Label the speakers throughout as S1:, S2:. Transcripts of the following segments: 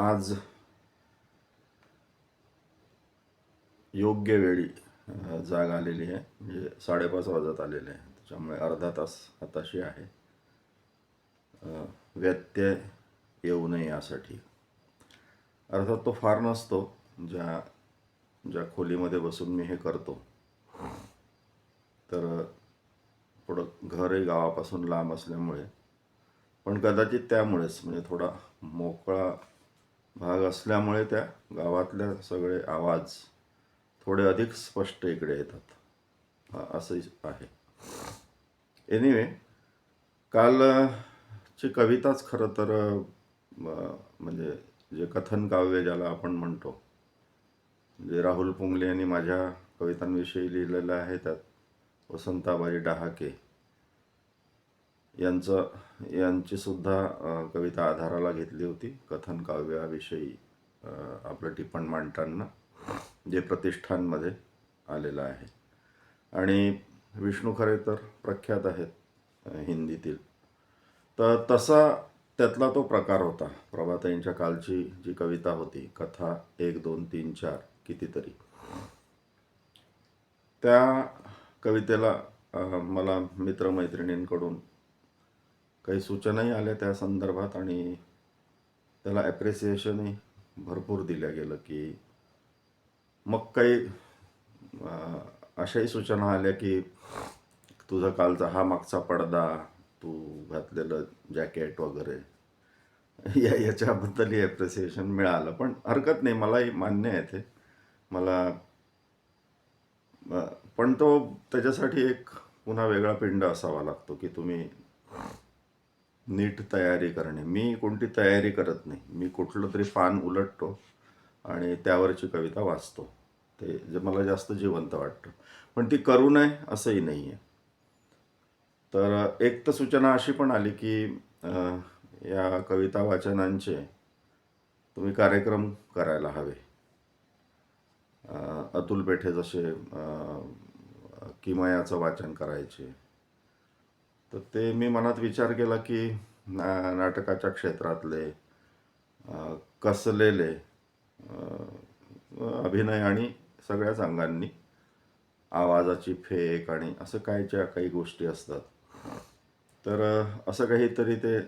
S1: आज योग्य वेळी जाग आलेली आहे. म्हणजे 5:30 वाजत आलेले आहे. त्याच्यामुळे अर्धा तास हाताशी आहे. व्यत्यय येऊ नये यासाठी. अर्थात तो फार नसतो. ज्या ज्या खोलीमध्ये बसून मी हे करतो, तर थोडं घरही गावापासून लांब असल्यामुळे, पण कदाचित त्यामुळेच म्हणजे थोडा मोकळा भाग असल्यामुळे त्या गावातले सगळे आवाज थोडे अधिक स्पष्ट इकडे येतात. असंही आहे. एनिवे, कालची कविताच खरं तर म्हणजे जे कथन काव्य ज्याला आपण म्हणतो, जे राहुल पुंगले यांनी माझ्या कवितांविषयी लिहिलेलं आहे, त्यात वसंताबाई डहाके यांची सुद्धा कविता आधाराला घेतली होती कथन काव्याविषयी आपलं टिपण मांडताना, जे प्रतिष्ठानमध्ये आलेलं आहे. आणि विष्णू खरे तर प्रख्यात आहेत हिंदीतील. तर तसा त्यातला तो प्रकार होता. प्रभाताईंच्या कालची जी कविता होती, कथा 1 2 3 4 कितीतरी, त्या कवितेला मला मित्रमैत्रिणींकडून काही सूचनाही आल्या त्या संदर्भात, आणि त्याला ॲप्रिसिएशनही भरपूर दिलं गेलं. की मग काही अशाही सूचना आल्या की तुझा कालचा हा मागचा पडदा, तू घातलेलं जॅकेट वगैरे, याच्याबद्दलही ॲप्रिसिएशन मिळालं. पण हरकत नाही, मलाही मान्य आहे ते. मला पण तो त्याच्यासाठी एक पुन्हा वेगळा पिंड असावा लागतो की तुम्ही नीट तयारी करणे. मी कोणती तयारी करत नाही. मी कुठलं तरी पान उलटतो आणि त्यावरची कविता वाचतो. ते जे मला जास्त जिवंत वाटतं. पण ती करू नये असंही नाही आहे. तर एक तर सूचना अशी पण आली की या कविता वाचनांचे तुम्ही कार्यक्रम करायला हवे. अतुल पेठे जसे किमयाचं वाचन करायचे, तर ते मी मनात विचार केला की नाटकाच्या क्षेत्रातले कसलेले अभिनय आणि सगळ्याच अंगांनी आवाजाची फेक आणि असं कायच्या काही गोष्टी असतात. तर असं काहीतरी ते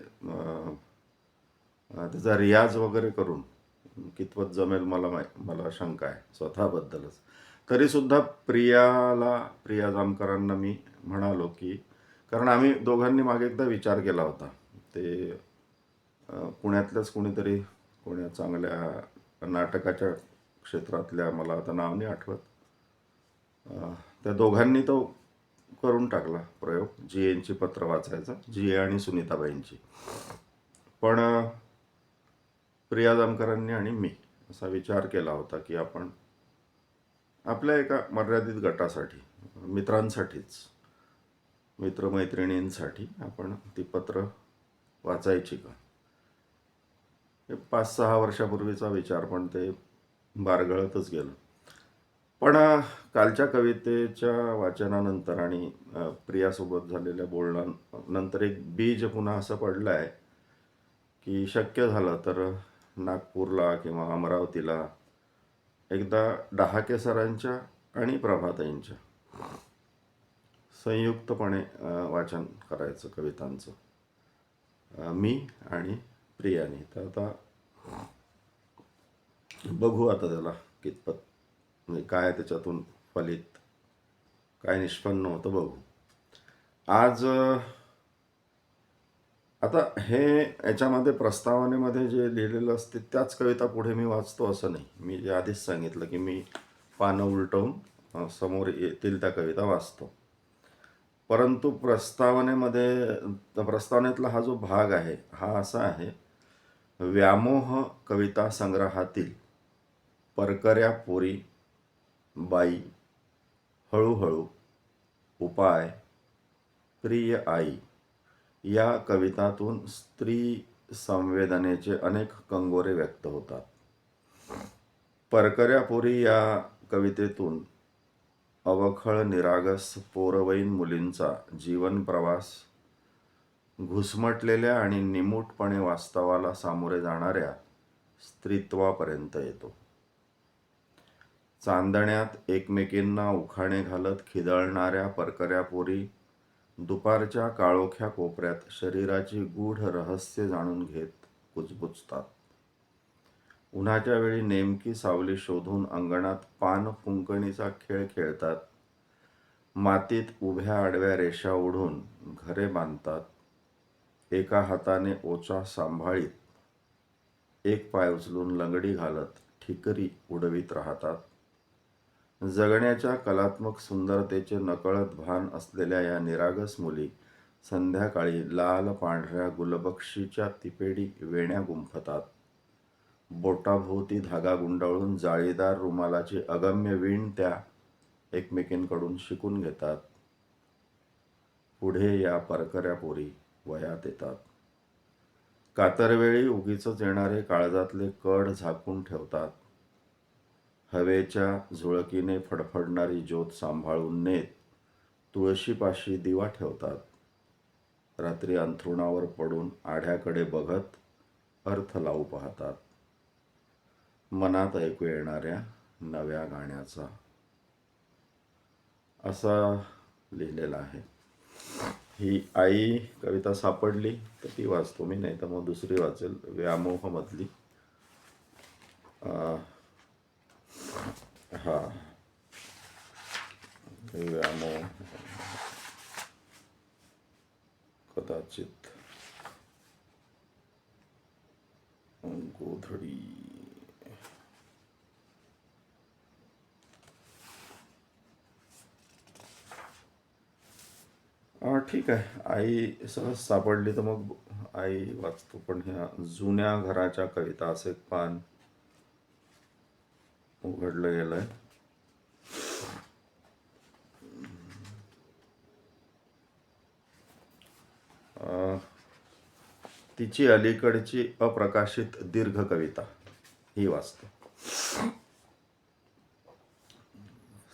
S1: त्याचा रियाज वगैरे करून कितपत जमेल मला शंका आहे स्वतःबद्दलच. तरीसुद्धा प्रिया जामकरांना मी म्हणालो की, कारण आम्ही दोघांनी मागे एकदा विचार केला होता. ते पुण्यातल्याच कोणीतरी, कोण्या चांगल्या नाटकाच्या क्षेत्रातल्या, मला आता नाव नाही आठवत, त्या दोघांनी तो करून टाकला प्रयोग, जी एंची पत्र वाचायचा, जी ए आणि सुनीताबाईंची. पण प्रिया जामकरांनी आणि मी असा विचार केला होता की आपण आपल्या एका मर्यादित गटासाठी, मित्रांसाठीच, मित्रमैत्रिणींसाठी आपण ती पत्र वाचायची का. 5-6 वर्षापूर्वीचा विचार, पण ते बारगळतच गेलं. पण कालच्या कवितेच्या वाचनानंतर आणि प्रियासोबत झालेल्या बोलण्यानंतर एक बीज पुन्हा असं पडलं आहे की शक्य झालं तर नागपूरला किंवा अमरावतीला एकदा डहाके सरांच्या आणि प्रभाताईंच्या संयुक्तपणे वाचन करायचं कवितांचं, मी आणि प्रियाने. तर आता बघू, आता त्याला कितपत म्हणजे काय त्याच्यातून फलित, काय निष्पन्न होतं बघू. आज आता हे याच्यामध्ये प्रस्तावनेमध्ये जे लिहिलेलं असते त्याच कविता पुढे मी वाचतो असं नाही. मी जे आधीच सांगितलं की मी पानं उलटवून समोर येतील त्या कविता वाचतो. परंतु प्रस्तावनेतला हा जो भाग आहे हा असा आहे: व्यामोह कविता संग्रहातील परकऱ्या पोरी, बाई, हळूहळू, उपाय, प्रिय आई या कवितातून स्त्री संवेदनेचे अनेक कंगोरे व्यक्त होतात. परकऱ्या पोरी या कवितेतून अवखळ निरागस पोरवयीन मुलींचा जीवन प्रवास, घुसमटलेल्या आणि निमूटपणे वास्तवाला सामोरे जाणाऱ्या स्त्रीत्वापर्यंत येतो. चांदण्यात एकमेकींना उखाणे घालत खिदळणाऱ्या परकऱ्या पोरी दुपारच्या काळोख्या कोपऱ्यात शरीराची गूढ रहस्य जाणून घेत कुजबुजतात. उन्हाच्या वेळी नेमकी सावली शोधून अंगणात पान फुंकणीचा खेळ खेळतात. मातीत उभ्या आडव्या रेषा ओढून घरे बांधतात. एका हाताने ओचा सांभाळीत, एक पाय उचलून लंगडी घालत ठिकरी उडवीत राहतात. जगण्याच्या कलात्मक सुंदरतेचे नकळत भान असलेल्या या निरागस मुली संध्याकाळी लाल पांढऱ्या गुलबक्षीच्या तिपेडी वेण्या गुंफतात. बोटाभोवती धागा गुंडाळून जाळीदार रुमालाची अगम्य वीण त्या एकमेकींकडून शिकून घेतात. पुढे या परकऱ्या पोरी वयात येतात. कातरवेळी उगीचच येणारे काळजातले कढ झाकून ठेवतात. हवेच्या झुळकीने फडफडणारी ज्योत सांभाळून नेत तुळशीपाशी दिवा ठेवतात. रात्री अंथरुणावर पडून आढ्याकडे बघत अर्थ लावू पाहतात. मनात ऐकू येणाऱ्या नव्या गाण्याचा. असा लिहिलेला आहे. ही आई कविता सापडली तर ती वाचतो मी, नाही तर मग दुसरी वाचेल, व्यामोहमधली. हा, व्यामोह कदाचित गोधडी. ठीक आहे, आई सहज सापडली तर मग आई वाचतो. पण ह्या जुन्या घराच्या कविता असं एक पान उघडलं गेलंय. तिची अलीकडची अप्रकाशित दीर्घ कविता ही वाचतो.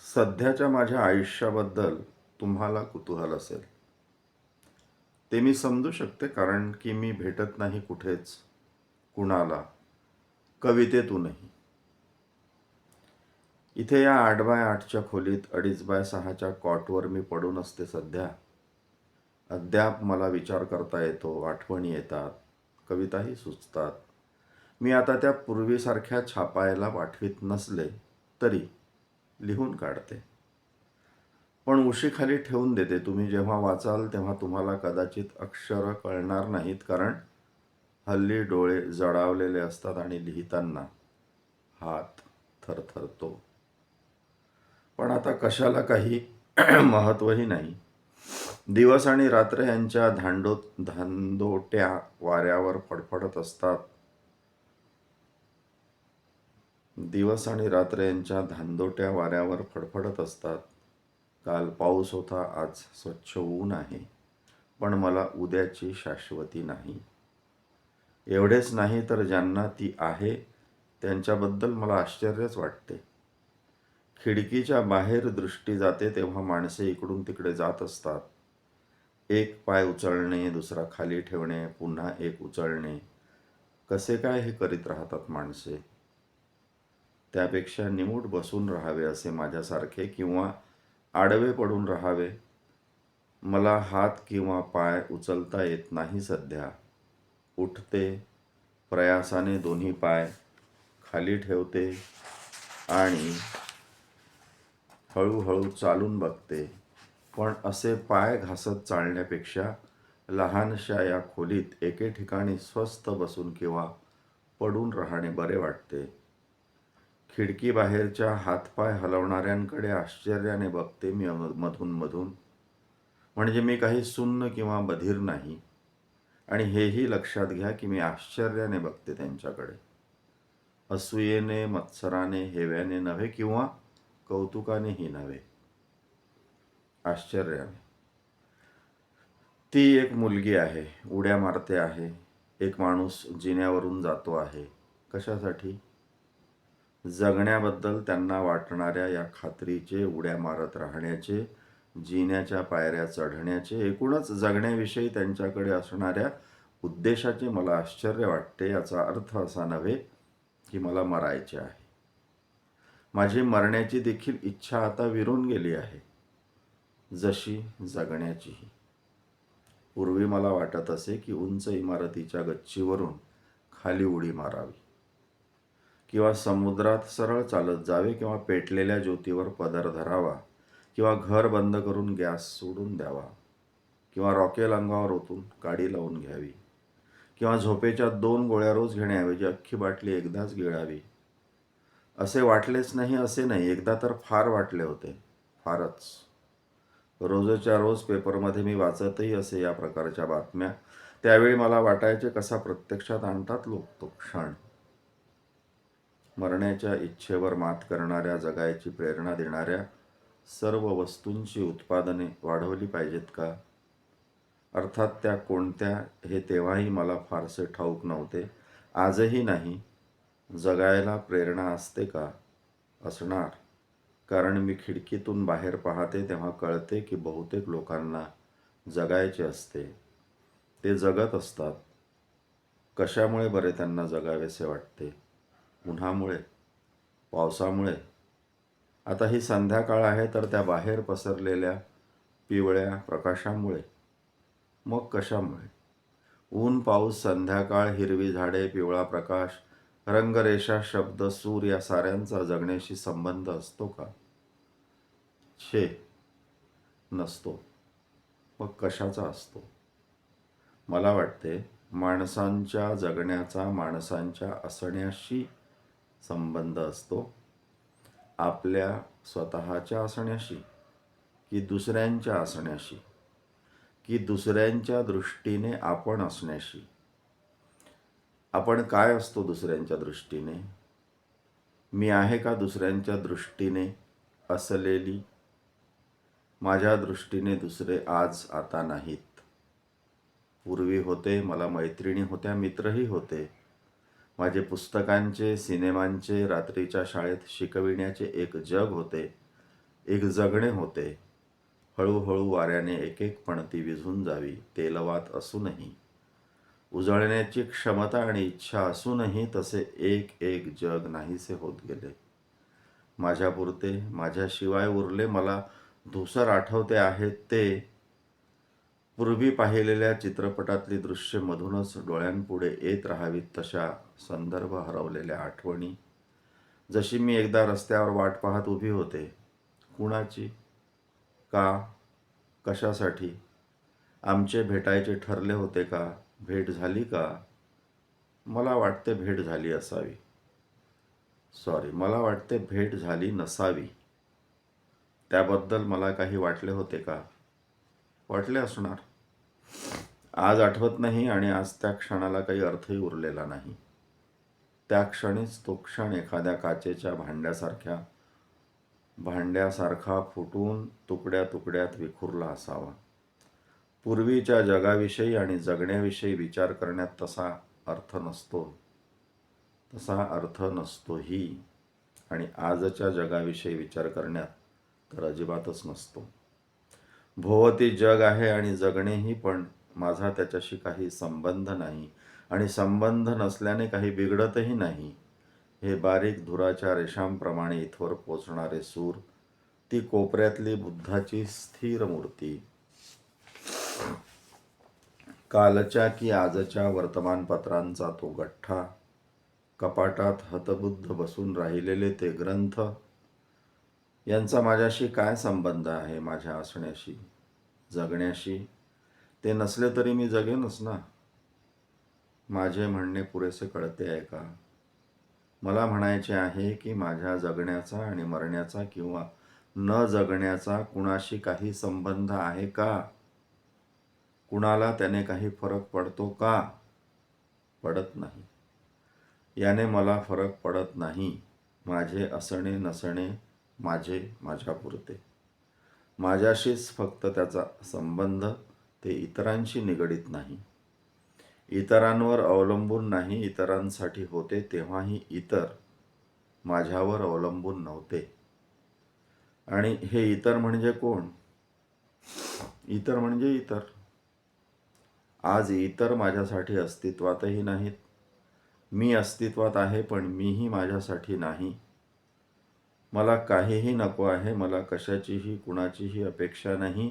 S1: सध्याच्या माझ्या आयुष्याबद्दल तुम्हाला कुतूहल असेल ते मी समजू शकते, कारण की मी भेटत नाही कुठेच कुणाला, कवितेतूनही. इथे या 8x8च्या खोलीत 2.5x6च्या कॉटवर मी पडून असते सध्या. अद्याप मला विचार करता येतो, आठवणी येतात, कविताही सुचतात. मी आता त्या पूर्वीसारख्या छापायला पाठवीत नसले तरी लिहून काढते, पण उशीखाली ठेवून देते. तुम्ही जेव्हा वाचाल तेव्हा तुम्हाला कदाचित अक्षरं कळणार नाहीत, कारण हल्ली डोळे जडावलेले असतात आणि लिहिताना हात थरथरतो. पण आता कशाला काही महत्त्वही नाही. दिवस आणि रात्र यांच्या धांदोट्या वाऱ्यावर फडफडत असतात. दिवस आणि रात्र यांच्या धांदोट्या वाऱ्यावर फडफडत असतात. काल पाऊस होता, आज स्वच्छ ऊन आहे, पण मला उद्याची शाश्वती नाही. एवढेच नाही तर ज्यांना ती आहे त्यांच्याबद्दल मला आश्चर्यच वाटते. खिडकीच्या बाहेर दृष्टी जाते तेव्हा माणसे इकडून तिकडे जात असतात. एक पाय उचलणे, दुसरा खाली ठेवणे, पुन्हा एक उचलणे, कसे काय हे करीत राहतात माणसे. त्यापेक्षा निमूट बसून राहावे असे माझ्यासारखे, किंवा आडवे पडून राहावे. मला हात किंवा पाय उचलता येत नाही सध्या. उठते, प्रयासाने दोन्ही पाय खाली ठेवते आणि हळूहळू चालून बघते. पण असे पाय घासत चालण्यापेक्षा लहानशा या खोलीत एके ठिकाणी स्वस्थ बसून किंवा पडून राहणे बरे वाटते. खिडकीबाहेरच्या हातपाय हलवणाऱ्यांकडे आश्चर्याने बघते मी मधून मधून. म्हणजे मी काही सुन्न किंवा बधीर नाही. आणि हेही लक्षात घ्या की मी आश्चर्याने बघते त्यांच्याकडे. असूयेने, मत्सराने, हेव्याने नव्हे, किंवा कौतुकानेही नव्हे, आश्चर्याने. ती एक मुलगी आहे, उड्या मारते आहे. एक माणूस जिन्यावरून जातो आहे. कशासाठी? जगण्याबद्दल त्यांना वाटणाऱ्या या खात्रीचे, उड्या मारत राहण्याचे, जिन्याच्या पायऱ्या चढण्याचे, एकूणच जगण्याविषयी त्यांच्याकडे असणाऱ्या उद्देशाचे मला आश्चर्य वाटते. याचा अर्थ असा नव्हे की मला मरायचे आहे. माझी मरण्याची देखील इच्छा आता विरून गेली आहे, जशी जगण्याचीही. पूर्वी मला वाटत असे की उंच इमारतीच्या गच्चीवरून खाली उडी मारावी, किंवा समुद्रात सरळ चालत जावे, किंवा पेटलेल्या ज्योतीवर पदर धरावा, किंवा घर बंद करून गॅस सोडून द्यावा, किंवा रॉकेल अंगावर ओतून गाडी लावून घ्यावी, किंवा झोपेच्या 2 गोळ्या रोज घेण्याऐवजी अख्खी बाटली एकदाच गिळावी. असे वाटलेच नाही असे नाही, एकदा तर फार वाटले होते, फारच. रोजच्या रोज पेपरमध्ये मी वाचतही असे या प्रकारच्या बातम्या. त्यावेळी मला वाटायचे कसा प्रत्यक्षात आणतात लोक तो क्षण. मरण्याच्या इच्छेवर मात करणाऱ्या, जगायची प्रेरणा देणाऱ्या सर्व वस्तूंची उत्पादने वाढवली पाहिजेत का? अर्थात त्या कोणत्या हे तेव्हाही मला फारसे ठाऊक नव्हते, आजही नाही. जगायला प्रेरणा असते का? असणार. कारण मी खिडकीतून बाहेर पाहते तेव्हा कळते की बहुतेक लोकांना जगायचे असते. ते जगत असतात. कशामुळे बरे त्यांना जगावेसे वाटते? उन्हामुळे? पावसामुळे? आता ही संध्याकाळ आहे तर त्या बाहेर पसरलेल्या पिवळ्या प्रकाशामुळे? मग कशामुळे? ऊन, पाऊस, संध्याकाळ, हिरवी झाडे, पिवळा प्रकाश, रंगरेषा, शब्द, सूर या साऱ्यांचा जगण्याशी संबंध असतो का? छे, नसतो. मग कशाचा असतो? मला वाटते माणसांच्या जगण्याचा माणसांच्या असण्याशी संबंध असतो. आपल्या स्वतःच्या असण्याशी, की दुसऱ्यांच्या असण्याशी, की दुसऱ्यांच्या दृष्टीने आपण असण्याशी. आपण काय असतो दुसऱ्यांच्या दृष्टीने? मी आहे का दुसऱ्यांच्या दृष्टीने असलेली? माझ्या दृष्टीने दुसरे आज आता नाहीत. पूर्वी होते, मला मैत्रिणी होत्या, मित्रही होते. माझे पुस्तकांचे, सिनेमांचे, रात्रीच्या शाळेत शिकविण्याचे एक जग होते, एक जगणे होते. हळूहळू वाऱ्याने एक एक पणती विझून जावी, तेलवात असूनही. उजळण्याची क्षमता आणि इच्छा असूनही तसे एक एक जग नाहीसे होत गेले. माझ्यापुरते, माझ्याशिवाय उरले. मला धूसर आठवते आहेत ते पूर्वी पाहिलेल्या चित्रपटातली दृश्य मधूनच डोळ्यांपुढे येत राहावीत तशा संदर्भ हरवलेल्या आठवणी. जशी मी एकदा रस्त्यावर वाट पाहत उभी होते. कुणाची? का? कशासाठी? आमचे भेटायचे ठरले होते का? भेट झाली का? मला वाटते भेट झाली असावी. मला वाटते भेट झाली नसावी. त्याबद्दल मला काही वाटले होते का? वाटले असणार. आज आठवत नाही आणि आज त्या क्षणाला काही अर्थही उरलेला नाही. त्या क्षणीच तो क्षण एखाद्या काचेच्या भांड्यासारखा फुटून तुकड्या तुकड्यात विखुरला असावा. पूर्वीच्या जगाविषयी आणि जगण्याविषयी विचार करण्यात तसा अर्थ नसतोही, आणि आजच्या जगाविषयी विचार करण्यात तर अजिबातच नसतो. भोवती जग आहे आणि जगणेही, पण माझा त्याच्याशी काही संबंध नाही, आणि संबंध नसल्याने काही बिघडतही नाही. हे बारीक धुराच्या रेषांप्रमाणे इथवर पोचणारे सूर, ती कोपऱ्यातली बुद्धाची स्थिर मूर्ती, कालच्या की आजच्या वर्तमानपत्रांचा तो गठ्ठा, कपाटात हतबुद्ध बसून राहिलेले ते ग्रंथ, यांचा माझ्याशी काय संबंध आहे? माझ्या असण्याशी, जगण्याशी? ते नसले तरी मी जगेनच ना. माझे म्हणणे पुरेसे कळते आहे का? मला म्हणायचे आहे की माझ्या जगण्याचा आणि मरण्याचा किंवा न जगण्याचा कुणाशी काही संबंध आहे का? कुणाला त्याने काही फरक पडतो का? पडत नाही. याने मला फरक पडत नाही. माझे असणे नसणे माझ्यापुरते. माझ्याशीच फक्त त्याचा संबंध. ते इतरांशी निगडीत नाही, इतरांवर अवलंबून नाही. इतरांसाठी होते तेव्हाही इतर माझ्यावर अवलंबून नव्हते. आणि हे इतर म्हणजे कोण? इतर म्हणजे इतर. आज इतर माझ्यासाठी अस्तित्वातही नाहीत. मी अस्तित्वात आहे पण मीही माझ्यासाठी नाही. मला काहीही नको आहे, मला कशाचीही कुणाचीही अपेक्षा नाही.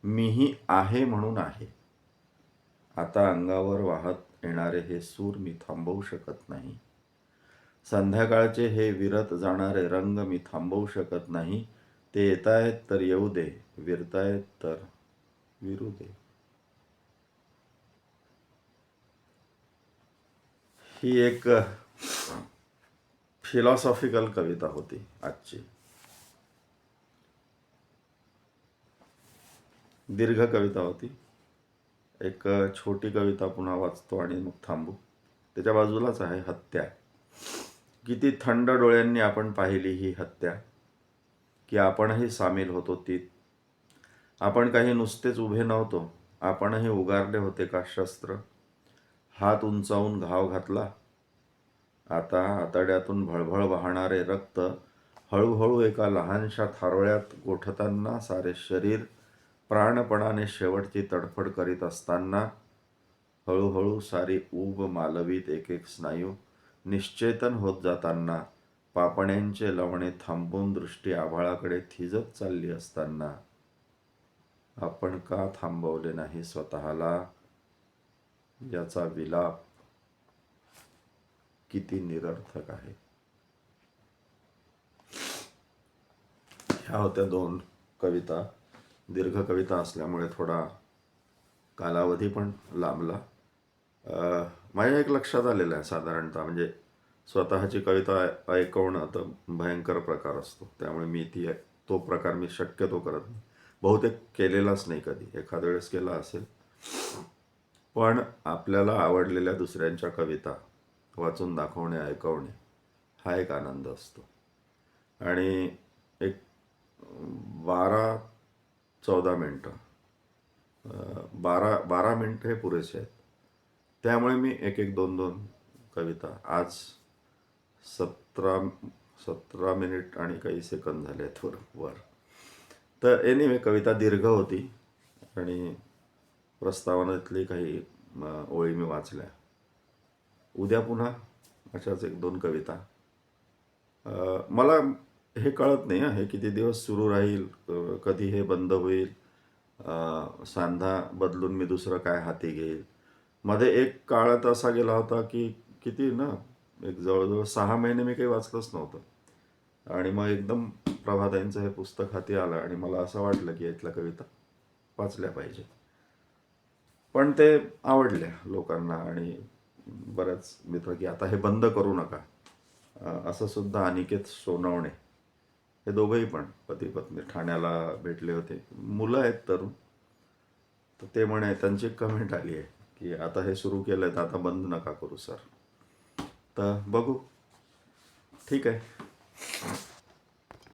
S1: मीही आहे म्हणून आहे. आता अंगावर वाहत येणारे हे सूर मी थांबवू शकत नाही. संध्याकाळचे हे विरत जाणारे रंग मी थांबवू शकत नाही. ते येतायत तर येऊ दे, विरतायत तर विरू दे. ही एक फिलॉसॉफिकल कविता होती आजची. दीर्घ कविता होती. एक छोटी कविता पुन्हा वाचतो आणि मग थांबू. त्याच्या बाजूलाच आहे हत्या. किती थंड डोळ्यांनी आपण पाहिली ही हत्या, की आपणही सामील होतो तीत. आपण काही नुसतेच उभे नव्हतो, आपणही उगारले होते का शस्त्र. हात उंचावून घाव घातला. आता आतड्यातून भळभळ वाहणारे रक्त हळूहळू एका लहानशा थारोळ्यात गोठताना, सारे शरीर प्राणपणाने शेवटची तडफड करीत असताना, हळूहळू सारी ऊब मालवीत एक एक स्नायू निश्चेतन होत जाताना, पापण्यांचे लवणे थांबून दृष्टी आभाळाकडे थिजत चालली असताना, आपण का थांबवले नाही स्वतःला, याचा विलाप किती निरर्थक आहे. ह्या होत्या दोन कविता. दीर्घ कविता असल्यामुळे थोडा कालावधी पण लांबला. माझ्या एक लक्षात आलेलं आहे साधारणतः, म्हणजे स्वतःची कविता ऐकवणं तर भयंकर प्रकार असतो, त्यामुळे मी तो प्रकार मी शक्यतो करत नाही. बहुतेक केलेलाच नाही कधी, एखाद्या वेळेस केला असेल. पण आपल्याला आवडलेल्या दुसऱ्यांच्या कविता वाचून दाखवणे, ऐकवणे हा एक आनंद असतो. आणि एक 12-14 मिनटं, 12 मिनटं हे पुरेसे आहेत. त्यामुळे मी एक एक 2-2 कविता, आज 17 मिनिट आणि काही सेकंद झाले आहेत वर. तर एनिवे कविता दीर्घ होती आणि प्रस्तावनेतली काही ओळी मी वाचल्या. उद्या पुन्हा अशाच 1-2 कविता. मला हे कळत नाही हे किती दिवस सुरू राहील, कधी हे बंद होईल, सांधा बदलून मी दुसरं काय हाती घेईल. मध्ये एक काळात असा गेला होता की किती ना, एक जवळजवळ 6 महिने मी काही वाचलंच नव्हतं. आणि मग एकदम प्रभाताईंचं हे पुस्तक हाती आलं आणि मला असं वाटलं की यातल्या कविता वाचल्या पाहिजे. पण ते आवडल्या लोकांना आणि बऱ्याच मित्र की आता हे बंद करू नका. असं सुद्धा अनिकेत सोनवणे, हे दोघंही पण पती पत्नी ठाण्याला भेटले होते, मुलं आहेत तरुण. तर ते म्हणे, त्यांची कमेंट आली आहे की आता हे सुरू केलं तर आता बंद नका करू सर. तर बघू, ठीक आहे.